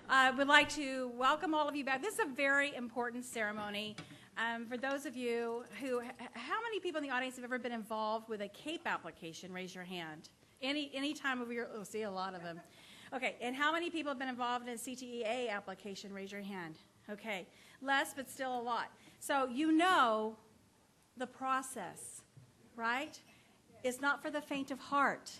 I would like to welcome all of you back. This is a very important ceremony. For those of you who, how many people in the audience have ever been involved with a CAPE application? Raise your hand. Any time of your, oh, see a lot of them. Okay, and how many people have been involved in a CTEA application? Raise your hand. Okay, less, but still a lot. So you know the process, right? It's not for the faint of heart.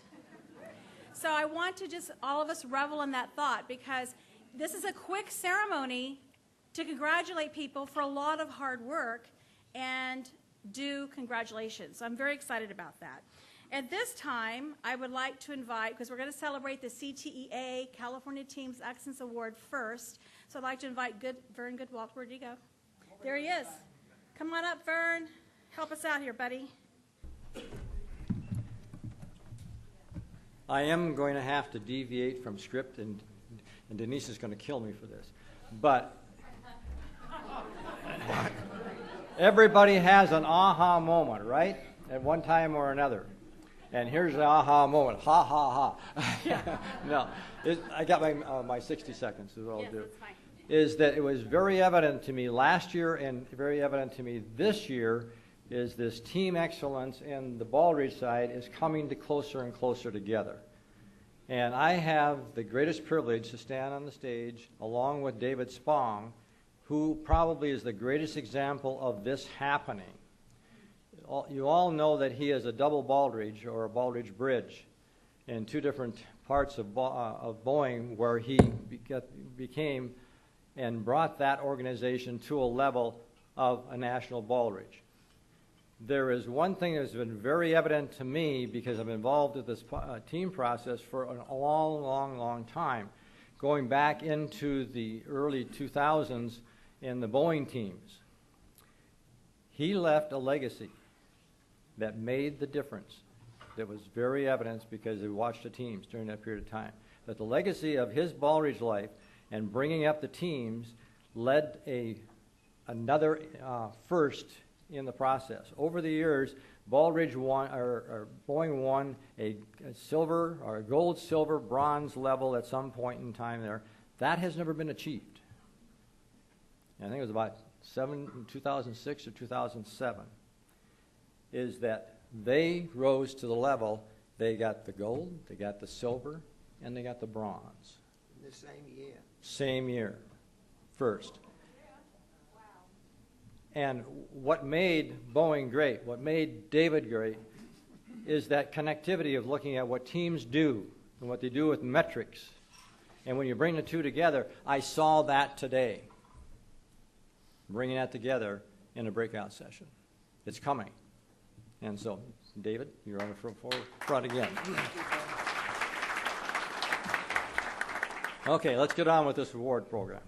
So I want to just, all of us revel in that thought, because this is a quick ceremony to congratulate people for a lot of hard work and do congratulations. So I'm very excited about that. At this time, I would like to invite, because we're going to celebrate the CTEA California Teams Excellence Award first, so I'd like to invite Vern Goodwalt. Where'd he go? There he is. Come on up, Vern. Help us out here, buddy. I am going to have to deviate from script, and Denise is going to kill me for this. But everybody has an aha moment, right? At one time or another. And here's the aha moment. Ha, ha, ha. No, I got my 60 seconds is what I'll do. That's fine. Is that it was very evident to me last year and very evident to me this year is this team excellence and the Baldrige side is coming to closer and closer together. And I have the greatest privilege to stand on the stage along with David Spong, who probably is the greatest example of this happening. You all know that he is a double Baldrige or a Baldrige bridge in two different parts of Boeing where he became and brought that organization to a level of a national Baldrige. There is one thing that's been very evident to me because I'm involved with this team process for a long, long, long time, going back into the early 2000s in the Boeing teams. He left a legacy that made the difference, that was very evident because we watched the teams during that period of time. But the legacy of his Baldrige life and bringing up the teams led another first in the process. Over the years, Baldrige won, or Boeing won a silver or a gold, silver, bronze level at some point in time there. That has never been achieved. And I think it was about 2006 or 2007. Is that they rose to the level, they got the gold, they got the silver, and they got the bronze. The same year. Same year, first. And what made Boeing great, what made David great, is that connectivity of looking at what teams do and what they do with metrics. And when you bring the two together, I saw that today, bringing that together in a breakout session. It's coming. And so, David, you're on the front again. Okay, let's get on with this award program.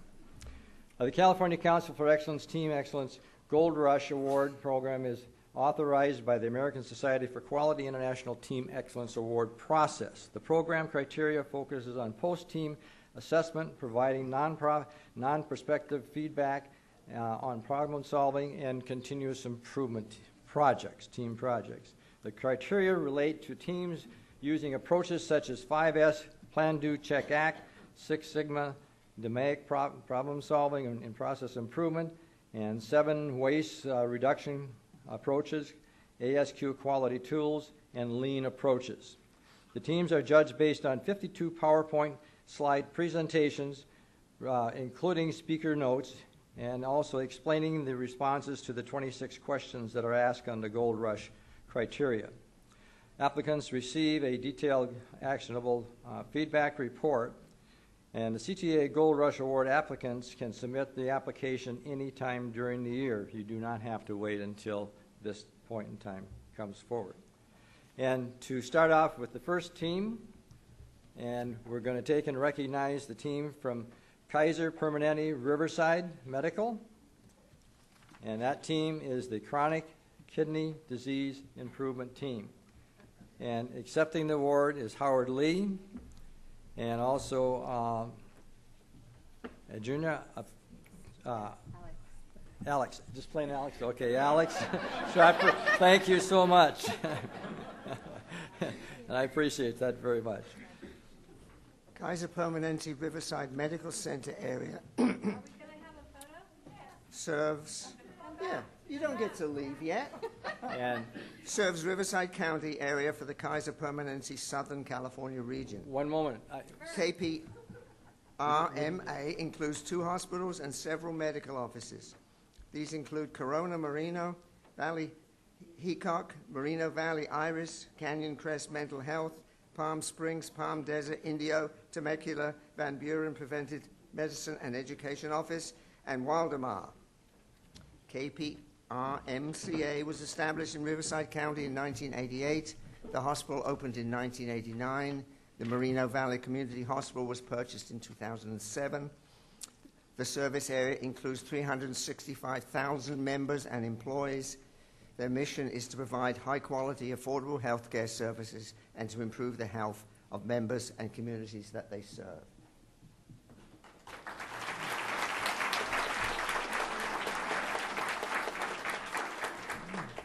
The California Council for Excellence Team Excellence Gold Rush Award program is authorized by the American Society for Quality International Team Excellence Award process. The program criteria focuses on post-team assessment, providing non-prospective feedback on problem solving and continuous improvement projects, team projects. The criteria relate to teams using approaches such as 5S, Plan, Do, Check, Act, Six Sigma, DMAIC, problem solving and process improvement, and 7 waste reduction approaches, ASQ quality tools, and lean approaches. The teams are judged based on 52 PowerPoint slide presentations, including speaker notes, and also explaining the responses to the 26 questions that are asked on the Gold Rush criteria. Applicants receive a detailed, actionable feedback report, and the CTA Gold Rush Award applicants can submit the application anytime during the year. You do not have to wait until this point in time comes forward. And to start off with the first team, and we're going to take and recognize the team from Kaiser Permanente Riverside Medical, and that team is the Chronic Kidney Disease Improvement Team. And accepting the award is Howard Lee, and also Junior, Alex, just plain Alex. Okay, Alex. Thank you so much. And I appreciate that very much. Kaiser Permanente Riverside Medical Center area Are we going to have a photo? serves, yeah, you don't get to leave yet. And Serves Riverside County area for the Kaiser Permanente Southern California region. one moment. KPRMA includes 2 hospitals and several medical offices. These include Corona Moreno Valley Heacock, Moreno Valley Iris, Canyon Crest Mental Health, Palm Springs, Palm Desert, Indio, Temecula, Van Buren Preventive Medicine and Education Office, and Waldemar. KPRMCA was established in Riverside County in 1988. The hospital opened in 1989. The Moreno Valley Community Hospital was purchased in 2007. The service area includes 365,000 members and employees. Their mission is to provide high-quality, affordable health care services and to improve the health of members and communities that they serve.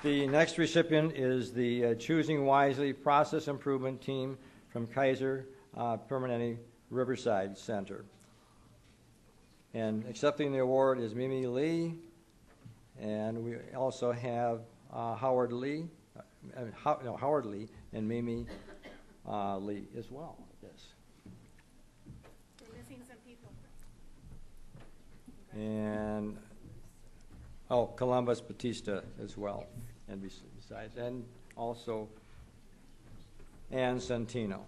The next recipient is the Choosing Wisely Process Improvement Team from Kaiser Permanente Riverside Center. And accepting the award is Mimi Lee, and we also have Howard Lee and Mimi Lee as well. Yes. We're missing some people. And Columbus Batista as well, and besides, and also Ann Santino.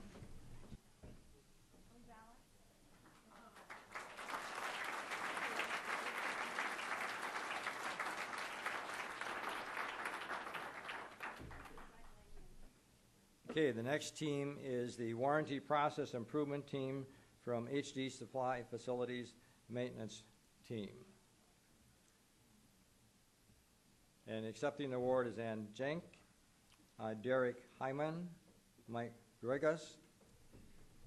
Okay, the next team is the Warranty Process Improvement Team from HD Supply Facilities Maintenance Team. And accepting the award is Ann Jenk, Derek Hyman, Mike Gregas,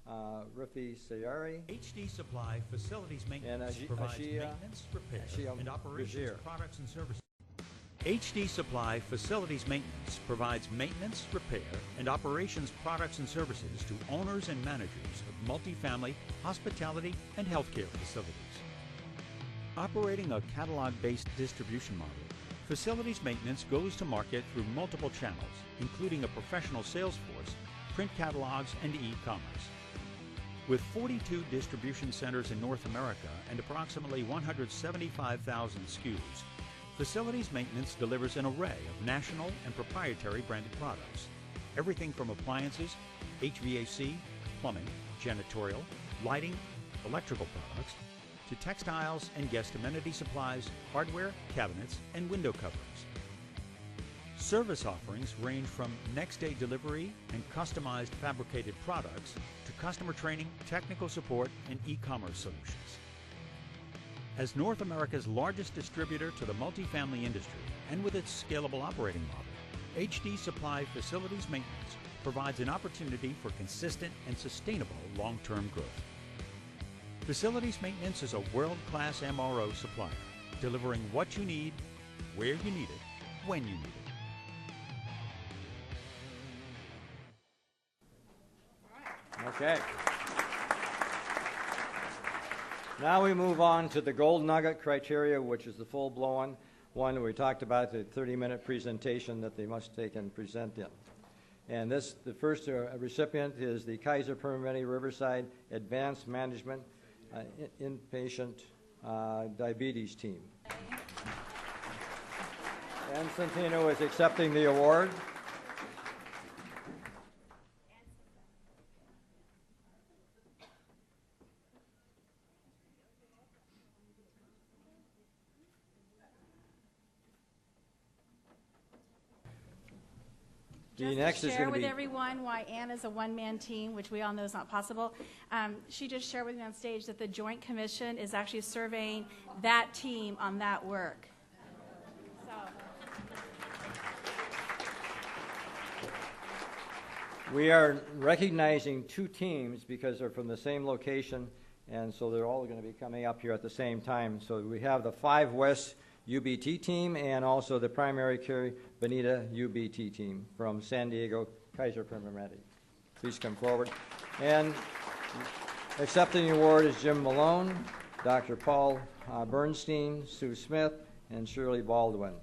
Rifi Sayari, HD Supply Facilities Maintenance and provides Ashia maintenance, repair, Ashia and operations Bashir. of products and services. HD Supply Facilities Maintenance provides maintenance, repair, and operations products and services to owners and managers of multifamily, hospitality, and healthcare facilities. Operating a catalog-based distribution model, Facilities Maintenance goes to market through multiple channels, including a professional sales force, print catalogs, and e-commerce. With 42 distribution centers in North America and approximately 175,000 SKUs, Facilities Maintenance delivers an array of national and proprietary branded products. Everything from appliances, HVAC, plumbing, janitorial, lighting, electrical products, to textiles and guest amenity supplies, hardware, cabinets, and window coverings. Service offerings range from next-day delivery and customized fabricated products to customer training, technical support, and e-commerce solutions. As North America's largest distributor to the multifamily industry, and with its scalable operating model, HD Supply Facilities Maintenance provides an opportunity for consistent and sustainable long-term growth. Facilities Maintenance is a world-class MRO supplier, delivering what you need, where you need it, when you need it. Okay. Now we move on to the Gold Nugget criteria, which is the full-blown one we talked about, the 30-minute presentation that they must take and present in. And the first recipient is the Kaiser Permanente Riverside Advanced Management Inpatient Diabetes Team. Ann Santino is accepting the award. Just to share with everyone why Ann is a one-man team, which we all know is not possible. She just shared with me on stage that the Joint Commission is actually surveying that team on that work. So. We are recognizing 2 teams because they're from the same location, and so they're all going to be coming up here at the same time. So we have the 5 West UBT team and also the Primary Care Bonita UBT team from San Diego Kaiser Permanente. Please come forward. And Accepting the award is Jim Malone, Dr. Paul Bernstein, Sue Smith, and Shirley Baldwin.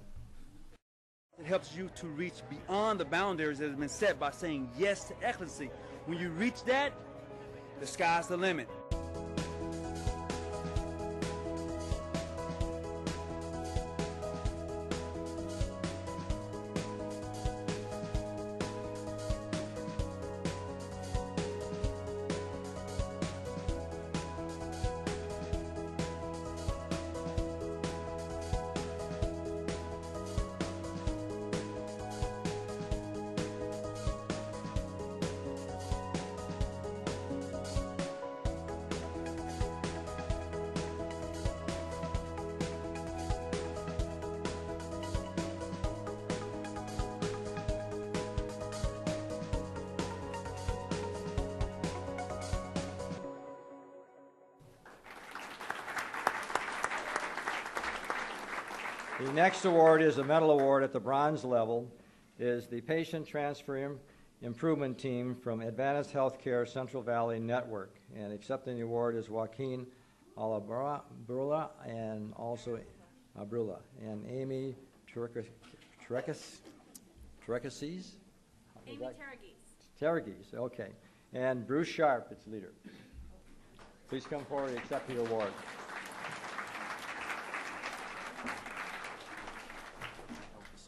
It helps you to reach beyond the boundaries that have been set by saying yes to excellency. When you reach that, the sky's the limit. The next award is a medal award at the bronze level, is the Patient Transfer Improvement Team from Adventist Healthcare Central Valley Network. And accepting the award is Joaquin Alabrula and also Abrula and Amy Tarakas. Amy Taragis. Taragis, okay. And Bruce Sharp, its leader. Please come forward and accept the award.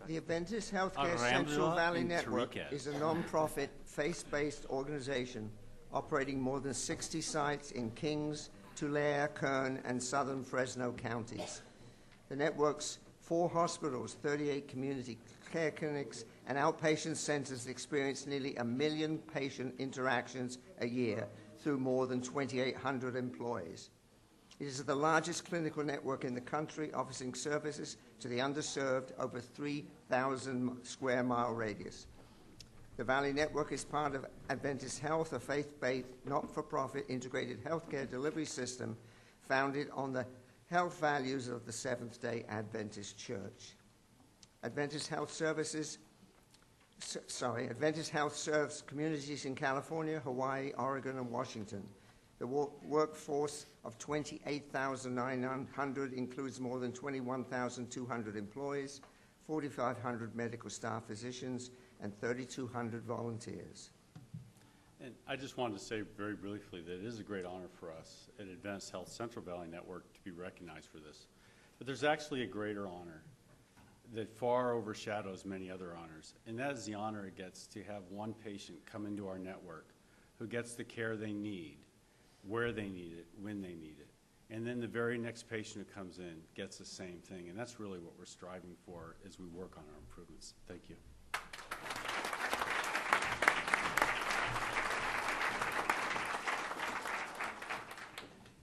The Adventist Healthcare Central Valley Network is a non-profit, faith-based organization operating more than 60 sites in Kings, Tulare, Kern, and southern Fresno counties. The network's 4 hospitals, 38 community care clinics, and outpatient centers experience nearly 1 million patient interactions a year through more than 2,800 employees. It is the largest clinical network in the country, offering services to the underserved over 3,000 square mile radius. The Valley Network is part of Adventist Health, a faith-based, not-for-profit integrated healthcare delivery system founded on the health values of the Seventh-day Adventist Church. Adventist Health serves communities in California, Hawaii, Oregon, and Washington. The workforce of 28,900 includes more than 21,200 employees, 4,500 medical staff physicians, and 3,200 volunteers. And I just wanted to say very briefly that it is a great honor for us at Adventist Health Central Valley Network to be recognized for this. But there's actually a greater honor that far overshadows many other honors, and that is the honor it gets to have one patient come into our network who gets the care they need, where they need it, when they need it. And then the very next patient who comes in gets the same thing. And that's really what we're striving for as we work on our improvements. Thank you.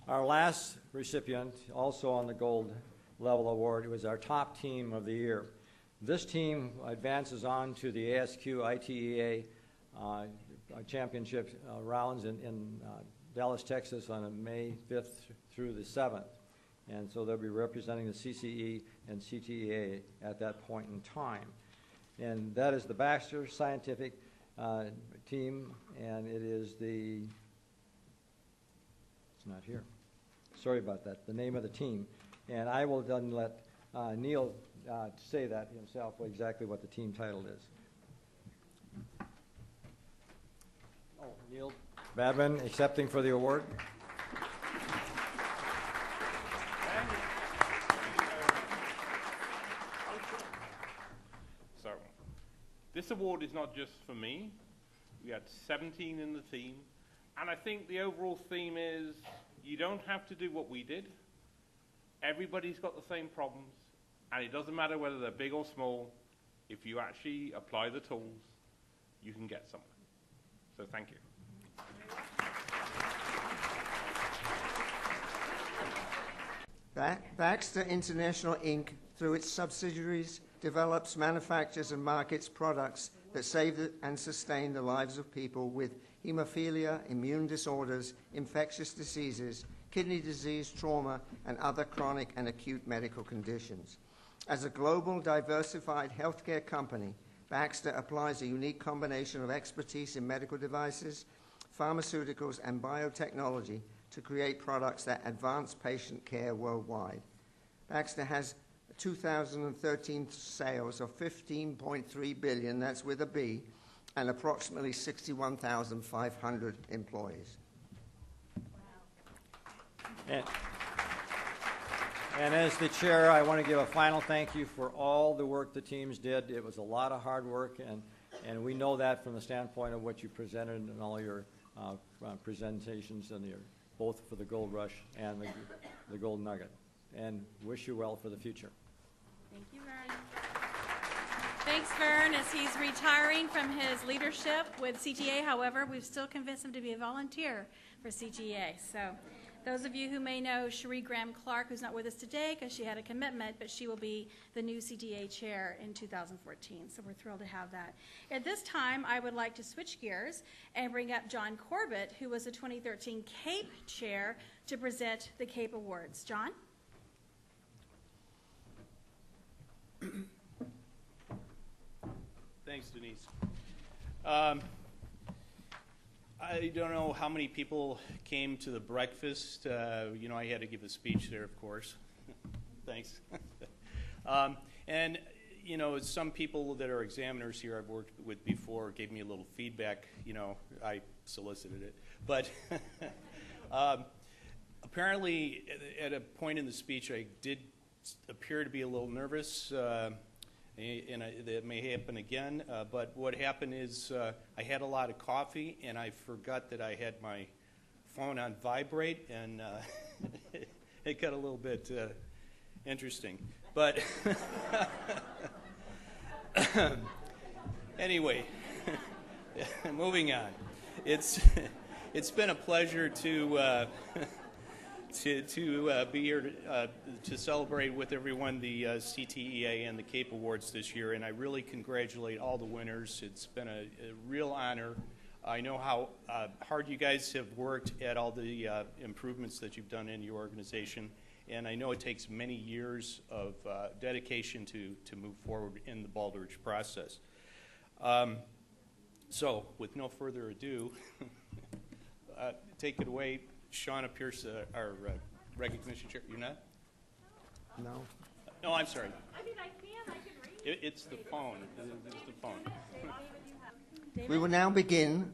Our last recipient, also on the gold level award, was our top team of the year. This team advances on to the ASQ ITEA championship rounds in Dallas, Texas on May 5th through the 7th. And so they'll be representing the CCE and CTEA at that point in time. And that is the Baxter Scientific team, and it is it's not here. Sorry about that, the name of the team. And I will then let Neil say that himself, exactly what the team title is. Oh, Neil Badman, accepting for the award. So, this award is not just for me. We had 17 in the team, and I think the overall theme is you don't have to do what we did. Everybody's got the same problems, and it doesn't matter whether they're big or small. If you actually apply the tools, you can get somewhere. So thank you. Baxter International, Inc., through its subsidiaries, develops, manufactures, and markets products that save and sustain the lives of people with hemophilia, immune disorders, infectious diseases, kidney disease, trauma, and other chronic and acute medical conditions. As a global, diversified healthcare company, Baxter applies a unique combination of expertise in medical devices, pharmaceuticals, and biotechnology to create products that advance patient care worldwide. Baxter has 2013 sales of $15.3 billion, that's with a B, and approximately 61,500 employees. And as the chair, I want to give a final thank you for all the work the teams did. It was a lot of hard work, and we know that from the standpoint of what you presented in all your presentations, and both for the Gold Rush and the Gold Nugget. And wish you well for the future. Thank you, Vern. Thanks, Vern, as he's retiring from his leadership with CTA. However, we've still convinced him to be a volunteer for CTA. So those of you who may know Cherie Graham-Clark, who's not with us today because she had a commitment, but she will be the new CTA chair in 2014. So we're thrilled to have that. At this time, I would like to switch gears and bring up John Corbett, who was the 2013 CAPE chair, to present the CAPE Awards. John? Thanks, Denise. I don't know how many people came to the breakfast. You know, I had to give a speech there, of course. Thanks. And, you know, some people that are examiners here I've worked with before gave me a little feedback. You know, I solicited it. But apparently, at a point in the speech, I did appear to be a little nervous. And that may happen again, but what happened is I had a lot of coffee, and I forgot that I had my phone on vibrate, and it got a little bit interesting. But anyway, moving on. It's been a pleasure to be here to celebrate with everyone the CTEA and the CAPE Awards this year, and I really congratulate all the winners. It's been a real honor. I know how hard you guys have worked at all the improvements that you've done in your organization, and I know it takes many years of dedication to move forward in the Baldrige process. So, with no further ado, take it away. Shauna Pierce, our recognition chair. You're not? No. No, I'm sorry. I mean, I can read. It's the phone. It's the phone. We will now begin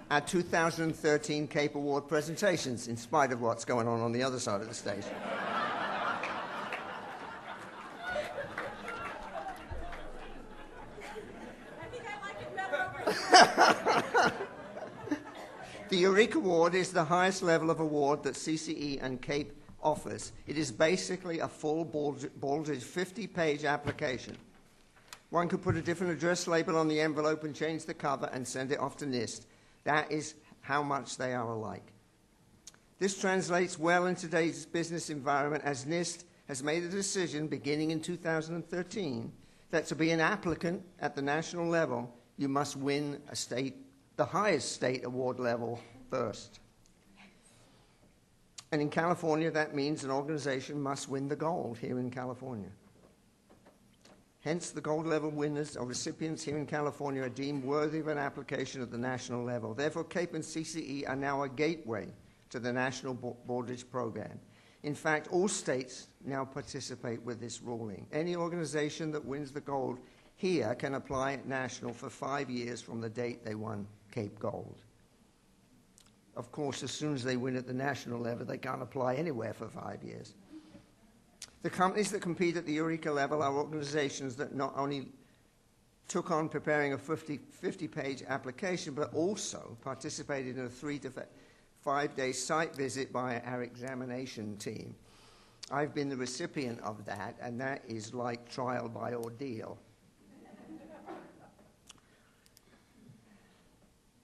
our 2013 CAPE Award presentations, in spite of what's going on the other side of the stage. I think I like it better over here. The Eureka Award is the highest level of award that CCE and CAPE offers. It is basically a full Baldrige 50-page application. One could put a different address label on the envelope and change the cover and send it off to NIST. That is how much they are alike. This translates well in today's business environment, as NIST has made a decision beginning in 2013 that to be an applicant at the national level, you must win the highest state award level first. And in California, that means an organization must win the gold here in California. Hence, the gold level winners or recipients here in California are deemed worthy of an application at the national level. Therefore, CAPE and CCE are now a gateway to the national Baldrige program. In fact, all states now participate with this ruling. Any organization that wins the gold here can apply at national for 5 years from the date they won CAPE Gold. Of course, as soon as they win at the national level, they can't apply anywhere for 5 years. The companies that compete at the Eureka level are organizations that not only took on preparing a 50-page application, but also participated in a 3 to 5 day site visit by our examination team. I've been the recipient of that, and that is like trial by ordeal.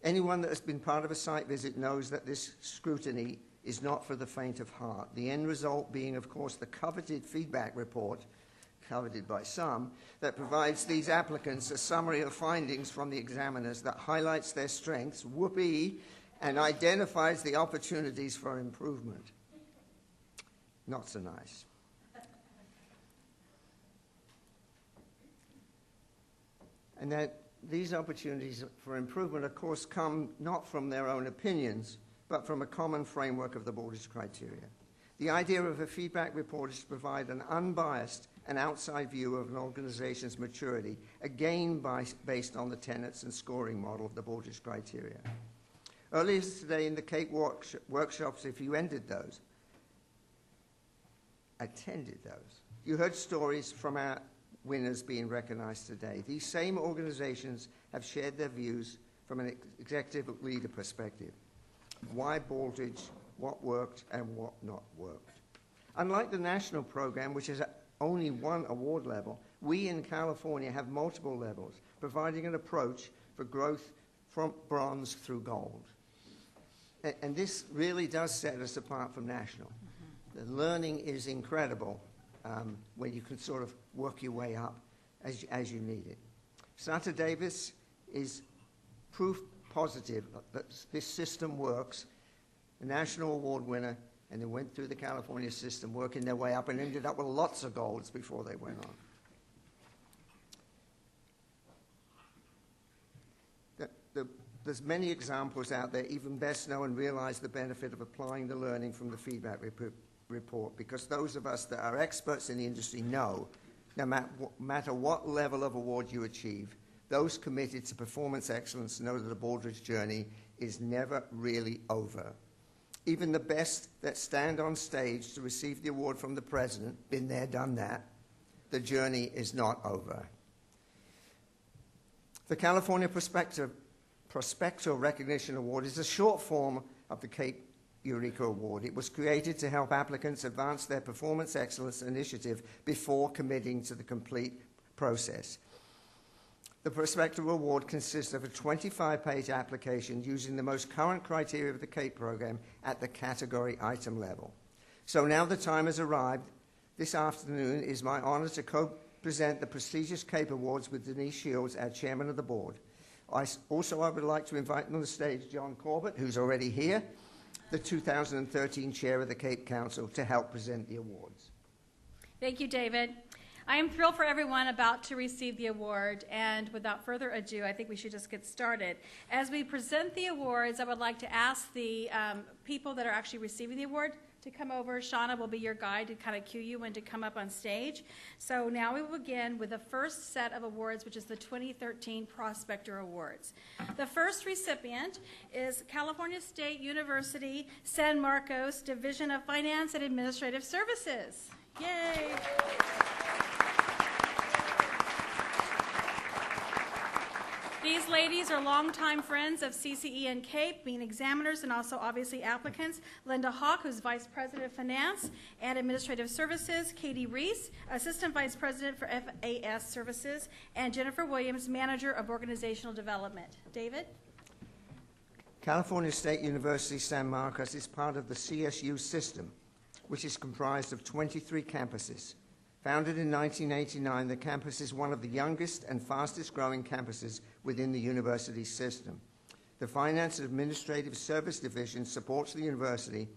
Anyone that has been part of a site visit knows that this scrutiny is not for the faint of heart. The end result being, of course, the coveted feedback report, coveted by some, that provides these applicants a summary of findings from the examiners that highlights their strengths, whoopee, and identifies the opportunities for improvement. Not so nice. And that these opportunities for improvement, of course, come not from their own opinions, but from a common framework of the board's criteria. The idea of a feedback report is to provide an unbiased and outside view of an organization's maturity, again based on the tenets and scoring model of the board's criteria. Earlier today in the CAPE workshops, if you attended those, you heard stories from our winners being recognized today. These same organizations have shared their views from an executive leader perspective. Why Baldrige, what worked and what not worked. Unlike the national program, which has only one award level, we in California have multiple levels, providing an approach for growth from bronze through gold. And this really does set us apart from national. The learning is incredible when you can sort of work your way up as you need it. Santa Davis is proof positive that this system works. A national award winner, and they went through the California system, working their way up, and ended up with lots of golds before they went on. There's many examples out there. Even best know and realize the benefit of applying the learning from the feedback report, because those of us that are experts in the industry know, no matter what level of award you achieve, those committed to performance excellence know that the Baldrige journey is never really over. Even the best that stand on stage to receive the award from the president, been there, done that, the journey is not over. The California Prospector Recognition Award is a short form of the Cape Eureka Award. It was created to help applicants advance their performance excellence initiative before committing to the complete process. The Prospector Award consists of a 25-page application using the most current criteria of the CAPE program at the category item level. So now the time has arrived. This afternoon is my honor to co-present the prestigious CAPE Awards with Denise Shields, our chairman of the board. I would like to invite on the stage John Corbett, who's already here, the 2013 chair of the CAPE Council, to help present the awards. Thank you, David. I am thrilled for everyone about to receive the award, and without further ado, I think we should just get started. As we present the awards, I would like to ask the people that are actually receiving the award to come over. Shauna will be your guide to kind of cue you when to come up on stage. So now we will begin with the first set of awards, which is the 2013 Prospector Awards. The first recipient is California State University San Marcos Division of Finance and Administrative Services. Yay! These ladies are longtime friends of CCE and CAPE, being examiners and also obviously applicants. Linda Hawk, who's Vice President of Finance and Administrative Services. Katie Reese, Assistant Vice President for FAS Services. And Jennifer Williams, Manager of Organizational Development. David? California State University San Marcos is part of the CSU system, which is comprised of 23 campuses. Founded in 1989, the campus is one of the youngest and fastest growing campuses within the university system. The Finance and Administrative Service Division supports the university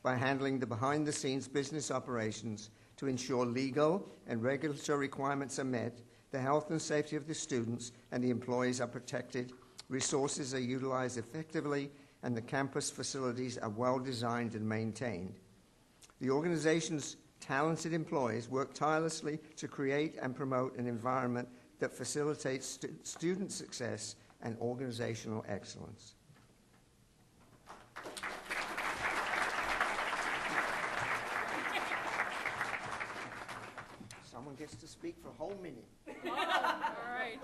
by handling the behind-the-scenes business operations to ensure legal and regulatory requirements are met, the health and safety of the students and the employees are protected, resources are utilized effectively, and the campus facilities are well designed and maintained. The organization's talented employees work tirelessly to create and promote an environment that facilitates student success and organizational excellence. Someone gets to speak for a whole minute. All right.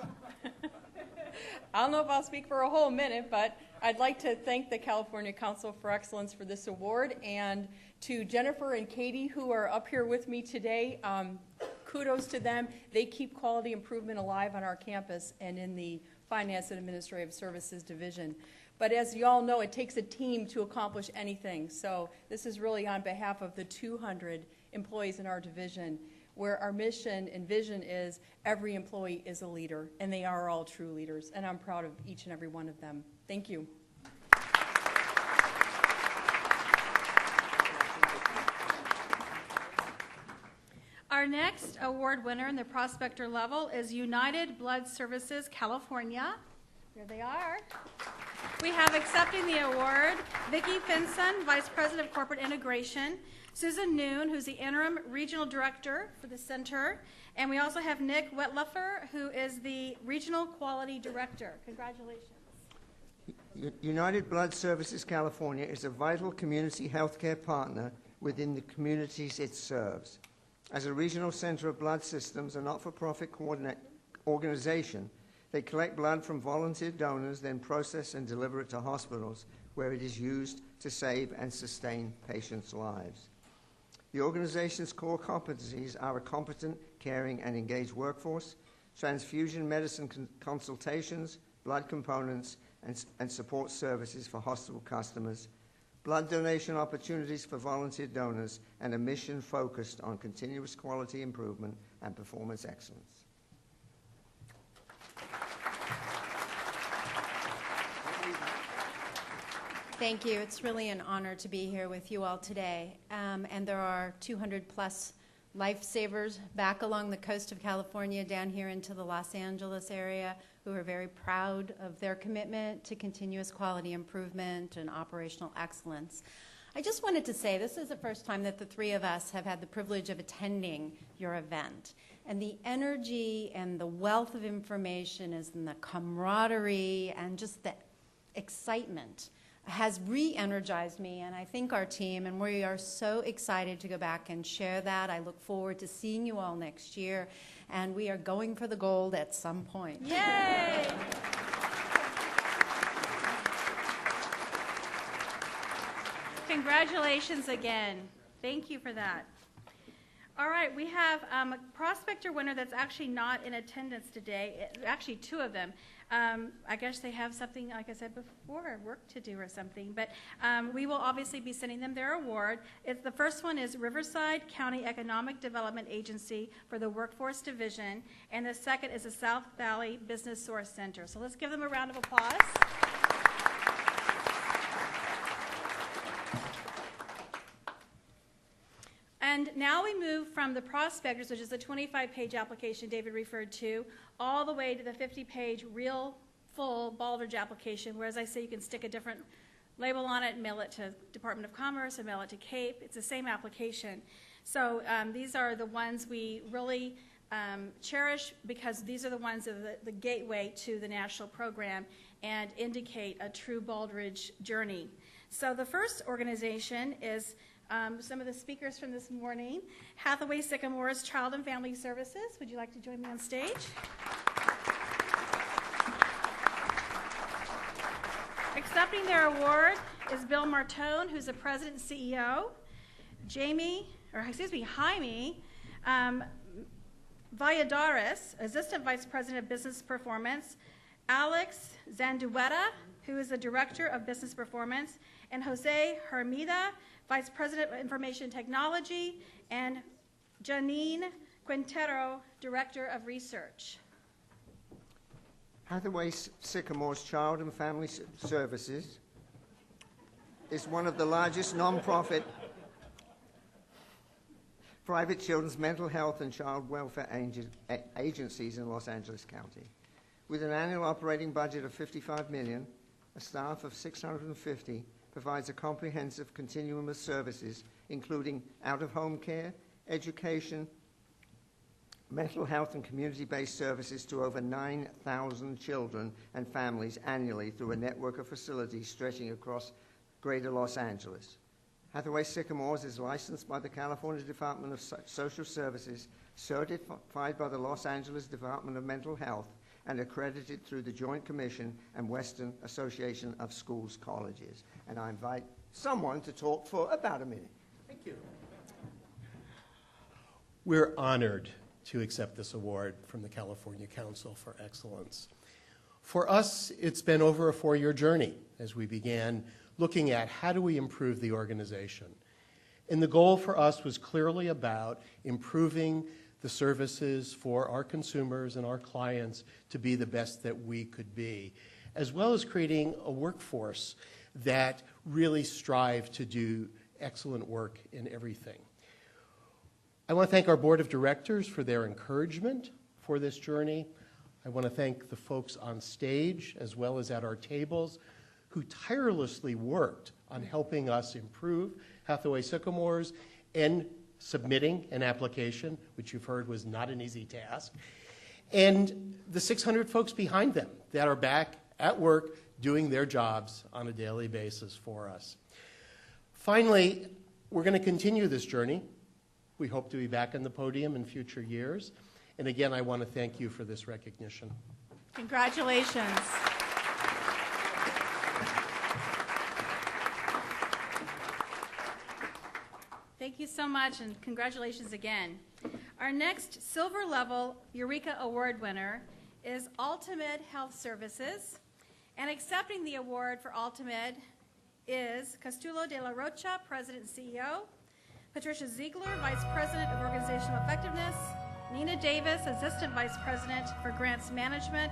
I don't know if I'll speak for a whole minute, but I'd like to thank the California Council for Excellence for this award, and to Jennifer and Katie, who are up here with me today. Kudos to them. They keep quality improvement alive on our campus and in the Finance and Administrative Services Division. But as you all know, it takes a team to accomplish anything. So this is really on behalf of the 200 employees in our division, where our mission and vision is every employee is a leader, and they are all true leaders, and I'm proud of each and every one of them. Thank you. Our next next award winner in the prospector level is United Blood Services California. Here they are. We have accepting the award Vicki Finson, Vice President of Corporate Integration, Susan Noon, who's the Interim Regional Director for the Center, and we also have Nick Wetluffer, who is the Regional Quality Director. Congratulations. United Blood Services California is a vital community healthcare partner within the communities it serves. As a regional center of blood systems, a not-for-profit organization, they collect blood from volunteer donors, then process and deliver it to hospitals where it is used to save and sustain patients' lives. The organization's core competencies are a competent, caring, and engaged workforce, transfusion medicine consultations, blood components, and support services for hospital customers, blood donation opportunities for volunteer donors, and a mission focused on continuous quality improvement and performance excellence. Thank you. It's really an honor to be here with you all today. And there are 200 plus lifesavers back along the coast of California down here into the Los Angeles area who are very proud of their commitment to continuous quality improvement and operational excellence. I just wanted to say this is the first time that the three of us have had the privilege of attending your event. And the energy and the wealth of information is in the camaraderie and just the excitement has re-energized me, and I think our team, and we are so excited to go back and share that. I look forward to seeing you all next year, and we are going for the gold at some point. Yay! Congratulations again. Thank you for that. All right, we have a prospector winner that's actually not in attendance today, actually two of them. I guess they have something, like I said before, work to do or something, but we will obviously be sending them their award. The first one is Riverside County Economic Development Agency for the Workforce Division, and the second is the South Valley Business Source Center. So let's give them a round of applause. And now we move from the prospectors, which is the 25-page application David referred to, all the way to the 50-page real full Baldrige application, where, as I say, you can stick a different label on it and mail it to Department of Commerce and mail it to CAPE. It's the same application. So these are the ones we really cherish because these are the ones of the gateway to the national program and indicate a true Baldrige journey. So the first organization is some of the speakers from this morning. Hathaway Sycamore's Child and Family Services. Would you like to join me on stage? Accepting their award is Bill Martone, who's the president and CEO. Jaime Valladares, assistant vice president of business performance. Alex Zandueta, who is the director of business performance. And Jose Hermida, Vice President of Information Technology, and Janine Quintero, Director of Research. Hathaway Sycamore's Child and Family Services is one of the largest non-profit private children's mental health and child welfare agencies in Los Angeles County. With an annual operating budget of $55 million, a staff of 650, provides a comprehensive continuum of services, including out-of-home care, education, mental health, and community-based services to over 9,000 children and families annually through a network of facilities stretching across greater Los Angeles. Hathaway Sycamores is licensed by the California Department of Social Services, certified by the Los Angeles Department of Mental Health, and accredited through the Joint Commission and Western Association of Schools Colleges. And I invite someone to talk for about a minute. Thank you. We're honored to accept this award from the California Council for Excellence. For us, it's been over a 4-year journey as we began looking at how do we improve the organization. And the goal for us was clearly about improving the services for our consumers and our clients to be the best that we could be, as well as creating a workforce that really strive to do excellent work in everything. I want to thank our board of directors for their encouragement for this journey. I want to thank the folks on stage as well as at our tables who tirelessly worked on helping us improve Hathaway Sycamores and submitting an application, which you've heard was not an easy task, and the 600 folks behind them that are back at work doing their jobs on a daily basis for us. Finally, we're going to continue this journey. We hope to be back on the podium in future years. And again, I want to thank you for this recognition. Congratulations. Thank you so much, and congratulations again. Our next silver level Eureka Award winner is Ultimate Health Services. And accepting the award for Ultimate is Castulo de la Rocha, President and CEO, Patricia Ziegler, Vice President of Organizational Effectiveness, Nina Davis, Assistant Vice President for Grants Management,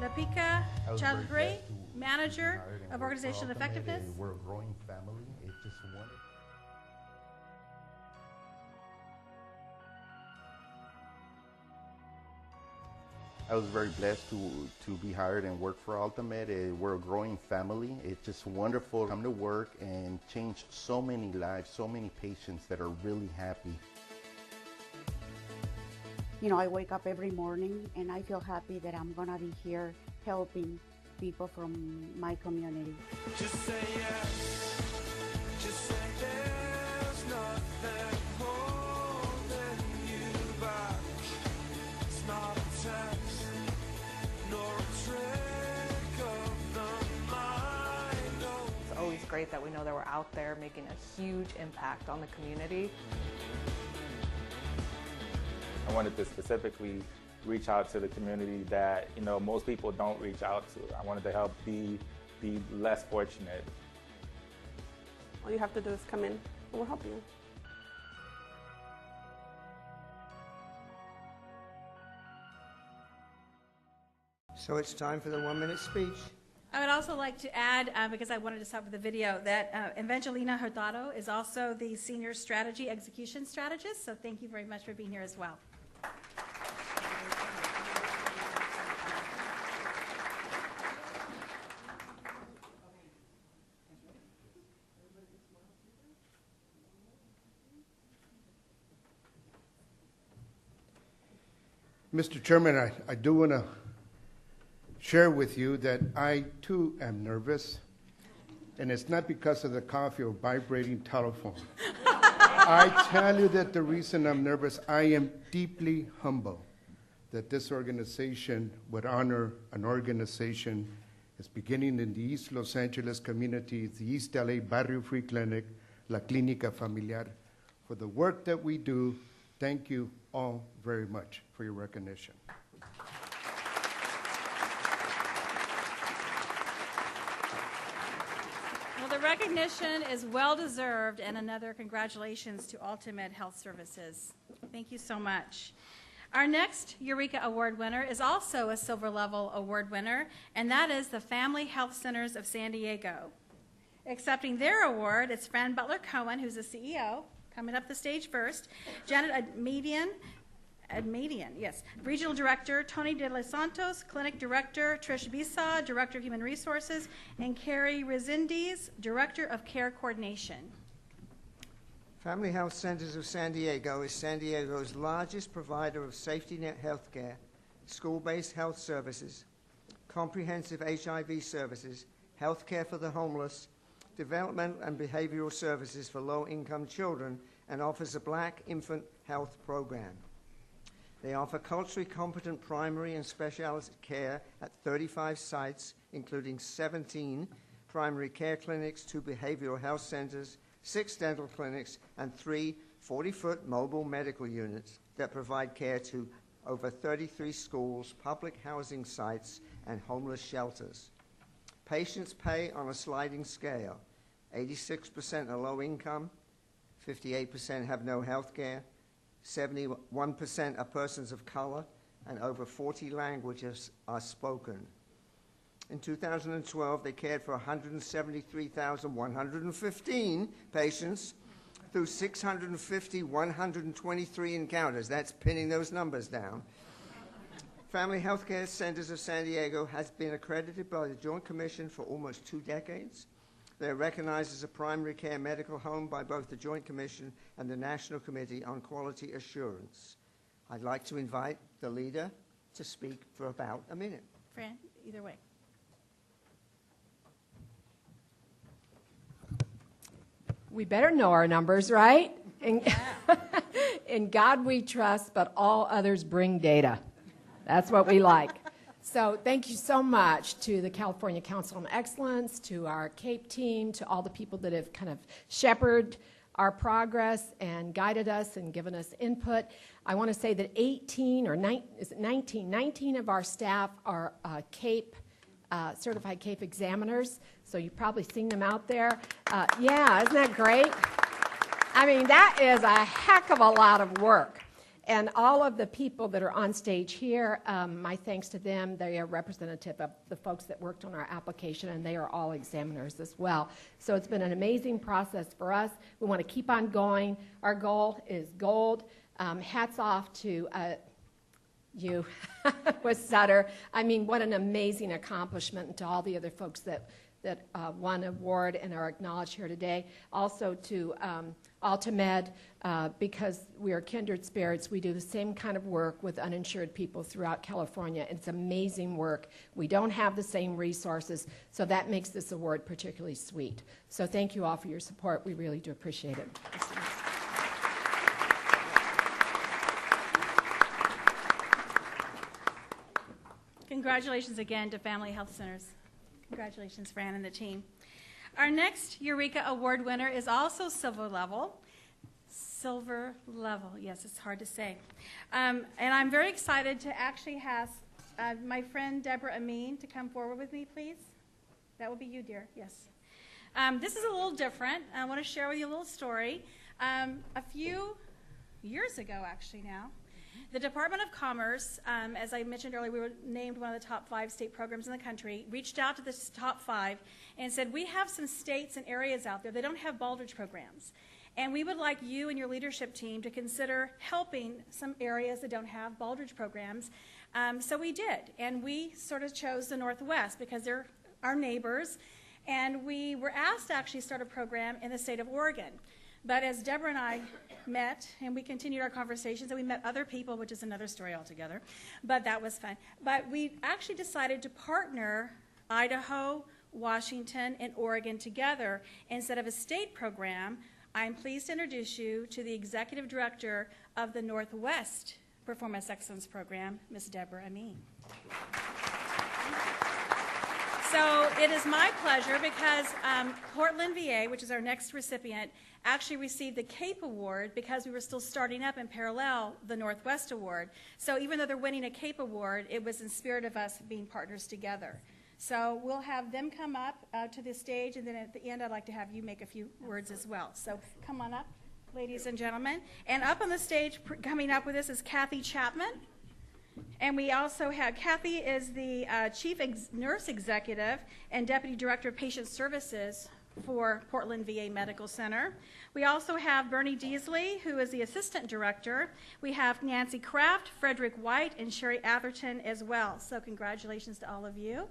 Lapika Chowdhury, Manager of Organizational Effectiveness. We're a growing family. It's just wonderful. I was very blessed to be hired and work for Ultimate. We're a growing family. It's just wonderful to come to work and change so many lives, so many patients that are really happy. You know, I wake up every morning and I feel happy that I'm gonna be here helping people from my community. Just say yes. Just say there's nothing holding you back. It's not a test, nor a trick of the mind. No. It's always great that we know that we're out there making a huge impact on the community. I wanted to specifically reach out to the community that, you know, most people don't reach out to. I wanted to help the less fortunate. All you have to do is come in and we'll help you. So it's time for the 1-minute speech. I would also like to add, because I wanted to start with the video, that Evangelina Hurtado is also the Senior Strategy Execution Strategist, so thank you very much for being here as well. Mr. Chairman, I do want to share with you that I, too, am nervous, and it's not because of the coffee or vibrating telephone. I tell you that the reason I'm nervous, I am deeply humbled that this organization would honor an organization that's beginning in the East Los Angeles community, the East LA Barrio Free Clinic, La Clínica Familiar. For the work that we do, thank you all very much for your recognition. Well, the recognition is well-deserved, and another congratulations to Ultimate Health Services. Thank you so much. Our next Eureka Award winner is also a silver level award winner, and that is the Family Health Centers of San Diego. Accepting their award, it's Fran Butler-Cohen, who's the CEO, coming up the stage first, Janet Admedian, yes, Regional Director, Tony De Los Santos, Clinic Director, Trish Bisa, Director of Human Resources, and Carrie Rezendes, Director of Care Coordination. Family Health Centers of San Diego is San Diego's largest provider of safety net health care, school-based health services, comprehensive HIV services, health care for the homeless, development and behavioral services for low-income children, and offers a Black infant health program. They offer culturally competent primary and specialty care at 35 sites, including 17 primary care clinics, 2 behavioral health centers, 6 dental clinics, and 3 40-foot mobile medical units that provide care to over 33 schools, public housing sites, and homeless shelters. Patients pay on a sliding scale. 86% are low income, 58% have no health care, 71% are persons of color, and over 40 languages are spoken. In 2012, they cared for 173,115 patients through 650, 123 encounters. That's pinning those numbers down. Family Healthcare Centers of San Diego has been accredited by the Joint Commission for almost 2 decades. They are recognized as a primary care medical home by both the Joint Commission and the National Committee on Quality Assurance. I'd like to invite the leader to speak for about a minute. Fran, either way. We better know our numbers, right? In God we trust, but all others bring data. That's what we like. So thank you so much to the California Council on Excellence, to our CAPE team, to all the people that have kind of shepherded our progress and guided us and given us input. I want to say that 19 of our staff are CAPE, certified CAPE examiners, so you've probably seen them out there. Yeah, isn't that great? I mean, that is a heck of a lot of work. And all of the people that are on stage here, my thanks to them. They are representative of the folks that worked on our application, and they are all examiners as well. So it's been an amazing process for us. We want to keep on going. Our goal is gold. Hats off to you with Sutter. I mean, what an amazing accomplishment, and to all the other folks that won an award and are acknowledged here today. Also to Altamed, because we are kindred spirits. We do the same kind of work with uninsured people throughout California. It's amazing work. We don't have the same resources, so that makes this award particularly sweet. So thank you all for your support. We really do appreciate it. Congratulations again to Family Health Centers. Congratulations, Fran and the team. Our next Eureka Award winner is also silver level. Silver level, yes, it's hard to say. And I'm very excited to actually have my friend Deborah Amin to come forward with me, please. That will be you, dear, yes. This is a little different. I want to share with you a little story. A few years ago, actually now, the Department of Commerce, as I mentioned earlier, we were named one of the top 5 state programs in the country, reached out to the top 5 and said, we have some states and areas out there that don't have Baldrige programs. And we would like you and your leadership team to consider helping some areas that don't have Baldrige programs. So we did. And we sort of chose the Northwest because they're our neighbors. And we were asked to actually start a program in the state of Oregon. But as Deborah and I met, and we continued our conversations, and we met other people, which is another story altogether, but that was fun. But we actually decided to partner Idaho, Washington, and Oregon together instead of a state program. I'm pleased to introduce you to the executive director of the Northwest Performance Excellence Program, Ms. Deborah Amin. So it is my pleasure because Portland, VA, which is our next recipient, actually received the CAPE Award because we were still starting up in parallel the Northwest Award. So even though they're winning a CAPE Award, it was in spirit of us being partners together. So we'll have them come up to the stage, and then at the end I'd like to have you make a few words as well. So come on up, ladies and gentlemen. And up on the stage coming up with us is Kathy Chapman. And we also have, Kathy is the Chief Nurse Executive and Deputy Director of Patient Services for Portland VA Medical Center. We also have Bernie Deasley, who is the Assistant Director. We have Nancy Kraft, Frederick White, and Sherry Atherton as well. So congratulations to all of you.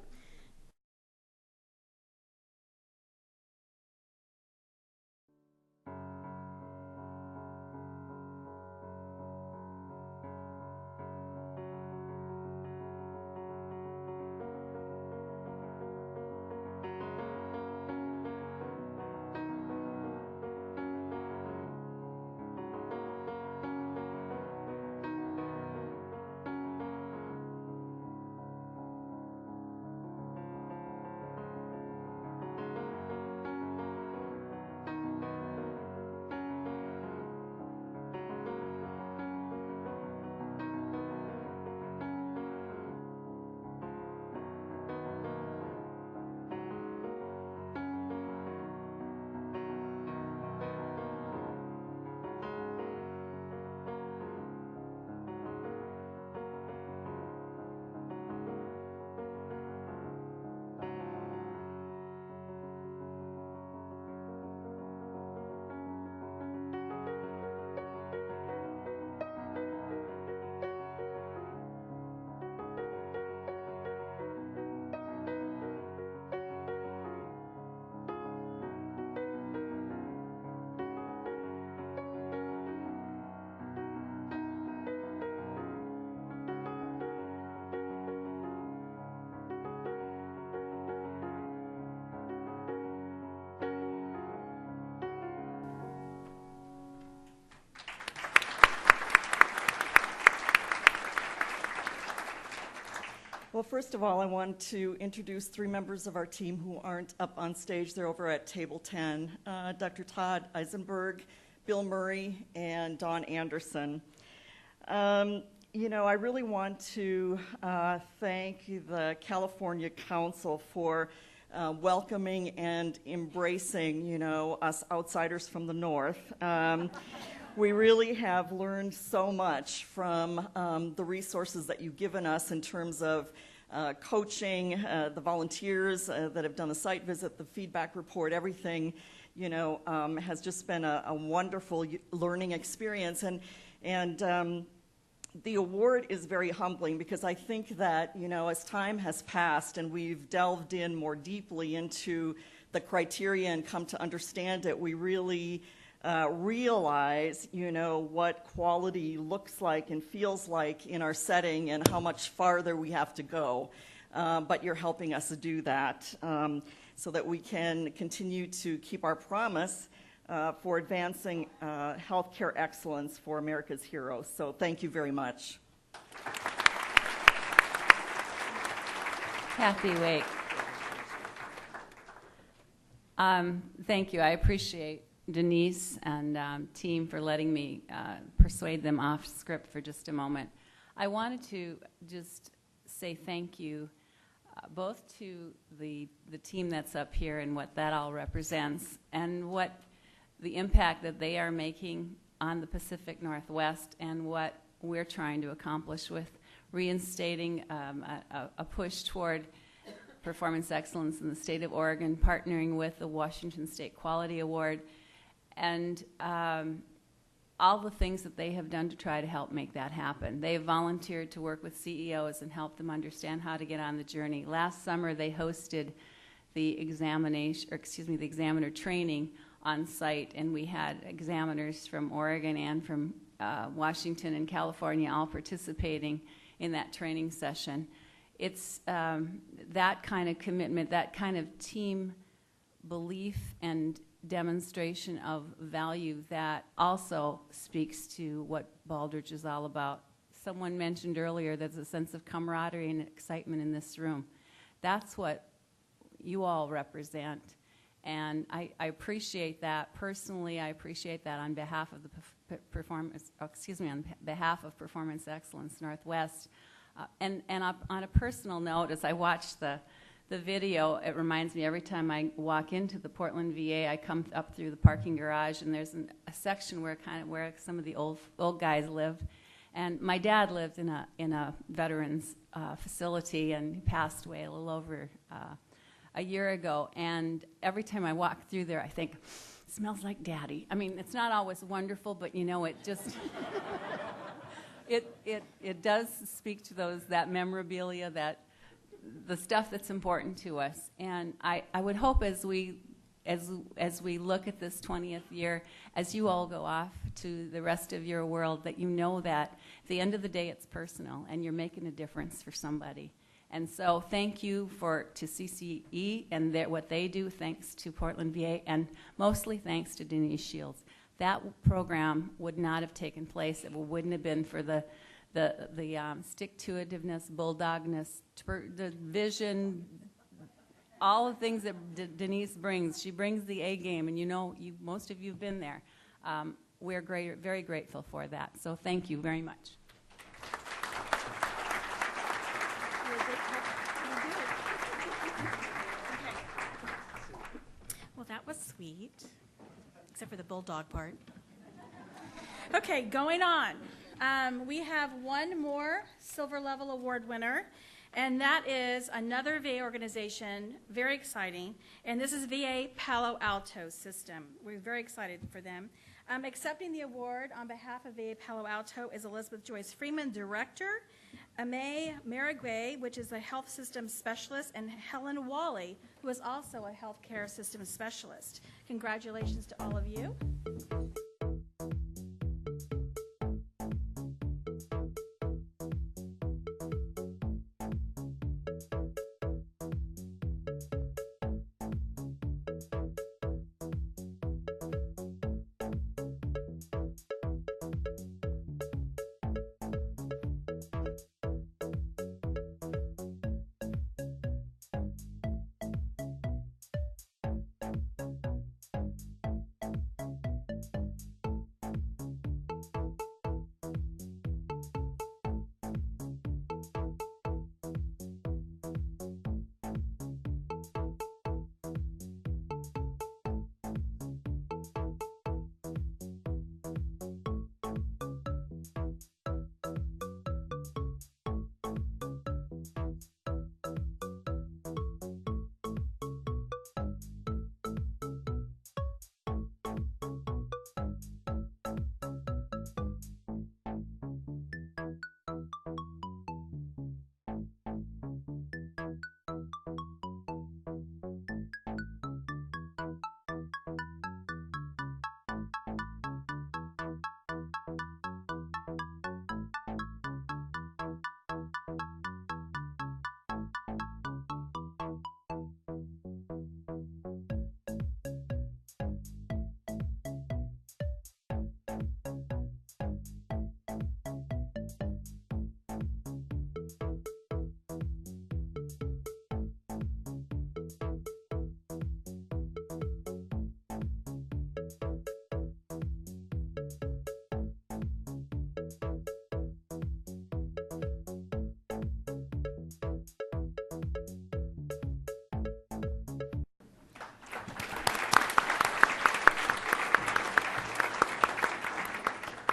Well, first of all, I want to introduce three members of our team who aren't up on stage. They're over at table 10, Dr. Todd Eisenberg, Bill Murray, and Dawn Anderson. You know, I really want to thank the California Council for welcoming and embracing, you know, us outsiders from the north. We really have learned so much from the resources that you've given us in terms of coaching, the volunteers that have done the site visit, the feedback report, everything, you know, has just been a wonderful learning experience. And the award is very humbling because I think that, you know, as time has passed and we've delved in more deeply into the criteria and come to understand it, we really realize, you know, what quality looks like and feels like in our setting and how much farther we have to go. But you're helping us do that so that we can continue to keep our promise for advancing healthcare excellence for America's heroes. So thank you very much. Kathy Wake. Thank you. I appreciate Denise and team for letting me persuade them off script for just a moment. I wanted to just say thank you both to the team that's up here and what that all represents and what the impact that they are making on the Pacific Northwest and what we're trying to accomplish with reinstating a push toward performance excellence in the state of Oregon, partnering with the Washington State Quality Award, and all the things that they have done to try to help make that happen. They have volunteered to work with CEOs and help them understand how to get on the journey. Last summer, they hosted the examiner training on site, and we had examiners from Oregon and from Washington and California all participating in that training session. It's that kind of commitment, that kind of team belief and demonstration of value that also speaks to what Baldrige is all about. Someone mentioned earlier there's a sense of camaraderie and excitement in this room. That's what you all represent. And I appreciate that personally. I appreciate that on behalf of the on behalf of Performance Excellence Northwest. And on a personal note, as I watch the video, it reminds me every time I walk into the Portland VA, I come up through the parking garage, and there's a section where some of the old guys live. And my dad lived in a veterans facility, and he passed away a little over a year ago. And every time I walk through there, I think, it smells like Daddy. I mean, it's not always wonderful, but you know, it just it does speak to that memorabilia, that the stuff that's important to us. And I would hope as we look at this 20th year, as you all go off to the rest of your world, that you know that at the end of the day it's personal and you're making a difference for somebody. And so thank you to CCE and what they do, thanks to Portland VA, and mostly thanks to Denise Shields. That program would not have taken place. It wouldn't have been for the stick-to-itiveness, bulldogness, the vision, all the things that Denise brings. She brings the A game, and you know, most of you have been there. We're very grateful for that. So thank you very much. Well, that was sweet, except for the bulldog part. Okay, going on. We have one more silver level award winner, and that is another VA organization, very exciting, and this is VA Palo Alto System. We're very excited for them. Accepting the award on behalf of VA Palo Alto is Elizabeth Joyce Freeman, Director, Ame Mariguet, which is a health system specialist, and Helen Wally, who is also a healthcare system specialist. Congratulations to all of you.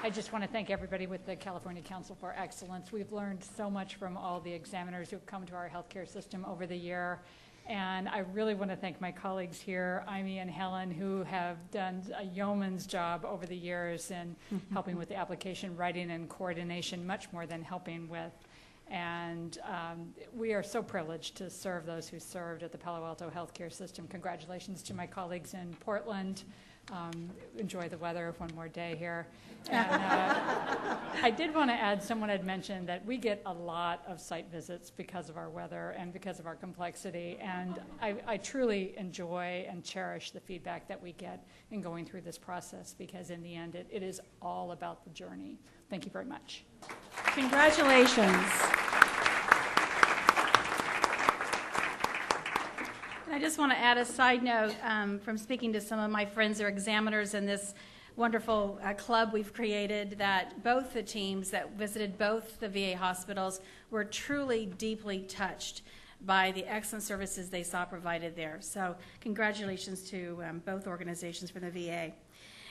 I just want to thank everybody with the California Council for Excellence. We've learned so much from all the examiners who've come to our healthcare system over the year. And I really want to thank my colleagues here, Amy and Helen, who have done a yeoman's job over the years in helping with the application writing and coordination, much more than helping with. And we are so privileged to serve those who served at the Palo Alto healthcare system. Congratulations to my colleagues in Portland. Enjoy the weather one more day here. And I did want to add, someone had mentioned that we get a lot of site visits because of our weather and because of our complexity, and I truly enjoy and cherish the feedback that we get in going through this process, because in the end it is all about the journey. Thank you very much. Congratulations. I just want to add a side note from speaking to some of my friends who are examiners in this wonderful club we've created, that both the teams that visited both the VA hospitals were truly deeply touched by the excellent services they saw provided there. So congratulations to both organizations for the VA.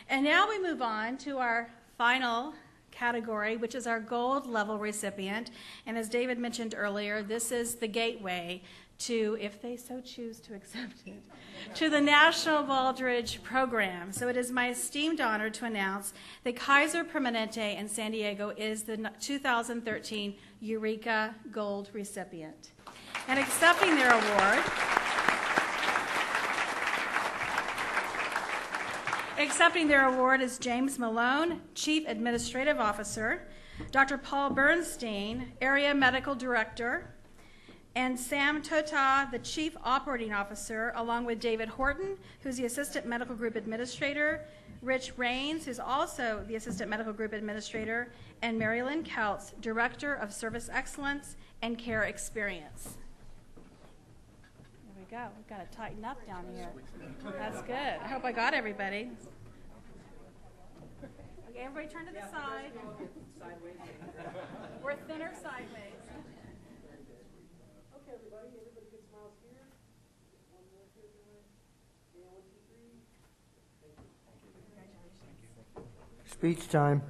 And now we move on to our final category, which is our gold level recipient. And as David mentioned earlier, this is the gateway to, if they so choose to accept it, to the National Baldrige Program. So it is my esteemed honor to announce that Kaiser Permanente in San Diego is the 2013 Eureka Gold recipient. And accepting their award, is James Malone, Chief Administrative Officer, Dr. Paul Bernstein, Area Medical Director, and Sam Tota, the Chief Operating Officer, along with David Horton, who's the Assistant Medical Group Administrator, Rich Rains, who's also the Assistant Medical Group Administrator, and Mary Lynn Kautz, Director of Service Excellence and Care Experience. There we go. We've got to tighten up down here. That's good. I hope I got everybody. Okay, everybody turn to the side. We're thinner sideways. Speech time.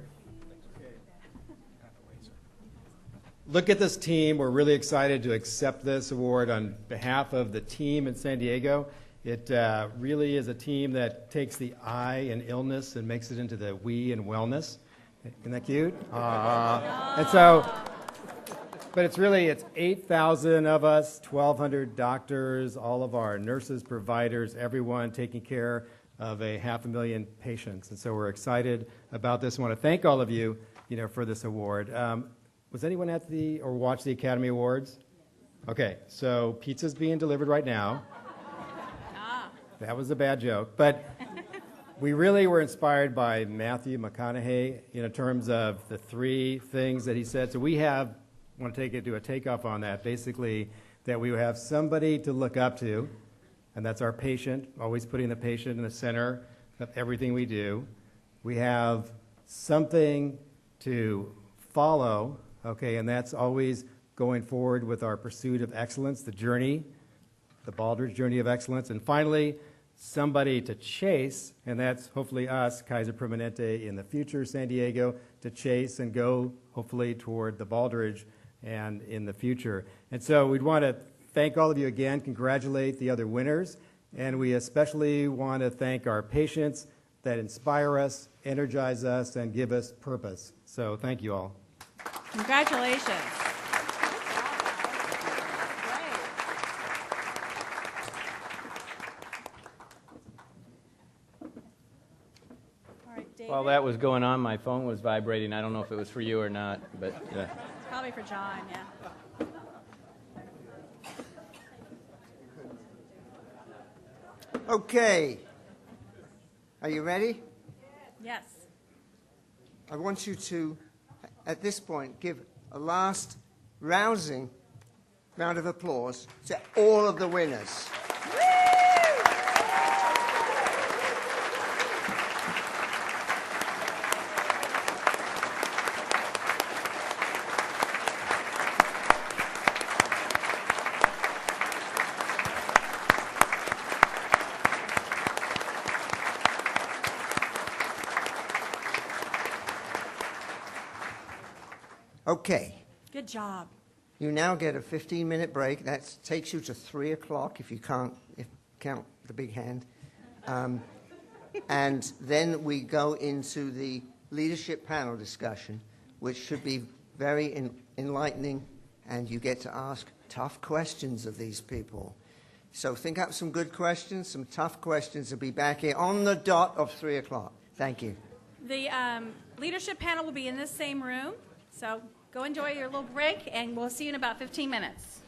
Look at this team. We're really excited to accept this award on behalf of the team in San Diego. It really is a team that takes the I in illness and makes it into the we in wellness. Isn't that cute? And so, but it's 8,000 of us, 1,200 doctors, all of our nurses, providers, everyone taking care of 500,000 patients. And so we're excited about this. I want to thank all of you, for this award. Was anyone at or watched the Academy Awards? Okay, so pizza's being delivered right now. That was a bad joke. But we really were inspired by Matthew McConaughey in terms of the three things that he said. So we want to do a takeoff on that, basically, that we have somebody to look up to, and that's our patient, always putting the patient in the center of everything we do. We have something to follow, okay, and that's always going forward with our pursuit of excellence, the journey, the Baldrige journey of excellence. And finally, somebody to chase, and that's hopefully us, Kaiser Permanente, in the future, San Diego, to chase and go, hopefully, toward the Baldrige and in the future. And so we'd want to thank all of you again, congratulate the other winners, and we especially want to thank our patients that inspire us, energize us, and give us purpose. So thank you all. Congratulations. While that was going on, my phone was vibrating. I don't know if it was for you or not, but It's probably for John, yeah. Okay. Are you ready? Yes. I want you to, at this point, give a last rousing round of applause to all of the winners. Okay. Good job. You now get a 15-minute break. That takes you to 3 o'clock if you count the big hand. And then we go into the leadership panel discussion, which should be very enlightening, and you get to ask tough questions of these people. So think up some good questions, some tough questions. We'll be back here on the dot of 3 o'clock. Thank you. The leadership panel will be in this same room, so go enjoy your little break, and we'll see you in about 15 minutes.